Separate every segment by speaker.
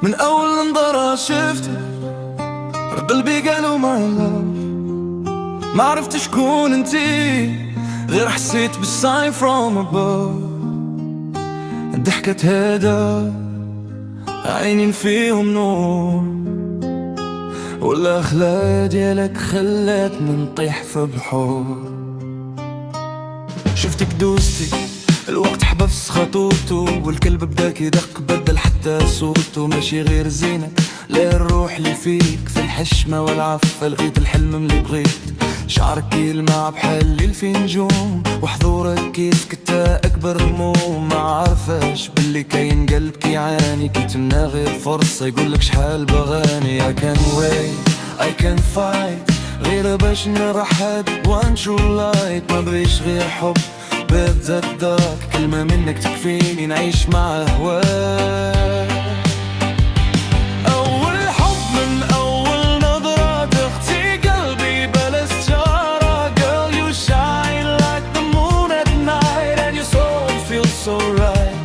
Speaker 1: من أول نظرة شفتك قلبي قالوا my love. ما عرفت شكون انتي غير حسيت بالساين from above. ضحكة هدا عينين فيهم نور، والأخلاق ديالك خلاتني نطيح في بحور. شفتك دوستي الوقت حبس خطوته، والكلب بدا كيدق بدل حتى صوته. ماشي غير زينك لا الروح اللي فيك، في الحشمة والعفة لغيت الحلم اللي بغيت. شعرك يلمع بحال الليل في نجوم، وحضورك كيسكت أكبر هموم. ما عارفاش باللي كاين قلب كيعاني، كيتمنى غير فرصة يقولك شحال بغاني. I can wait, I can fight غير باش نرح هاد one true light. ما بغيش غير حب بتزدك، كلمة منك تكفيني نعيش مع هواك. أول حب من أول نظرة تغطي قلبي بلا استشارة. Girl you shine like the moon at night and your soul feels so right.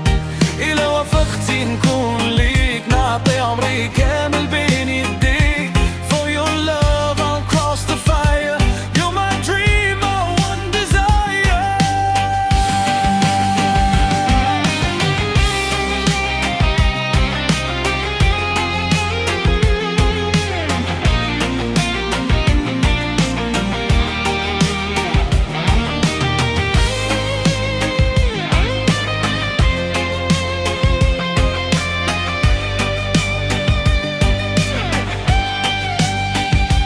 Speaker 1: إلا وافقتي نكون ليك نعطي عمري كامل بين يديك. For your love I'll cross the fire. You're my dream, my one desire.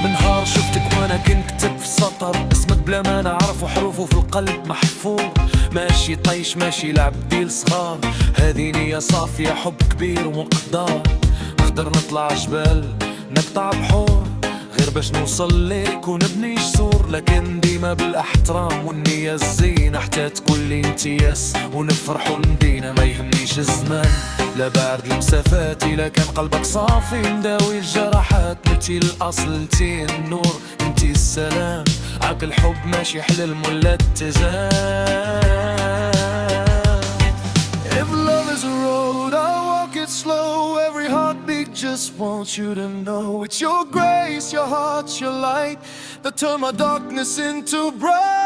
Speaker 1: من نهار شفتك وانا كنكتب في سطر اسمك بلا ما نعرف، وحروفه في القلب محفور. ماشي طيش ماشي لعب ديل صغار، هذه نية صافية حب كبير ومقدار. نقدر نطلع جبال نقطع بحور غير باش نوصل ليك ونبني جسور. لكن ديما بالاحترام والنية الزينة، حتى تقولي انتي يس ونفرحوا ندينا. ما يهمنيش الزمان لا بعد المسافات، إلا كان قلبك صافي نداوي الجراحات. انتي الاصل انتي النور انتي السلام، عقل الحب ماشي حلم ولا اتزان. If love is a road I'll walk it slow. Every heartbeat just wants you to know it's your grace, your heart, your light that turn my darkness into bright.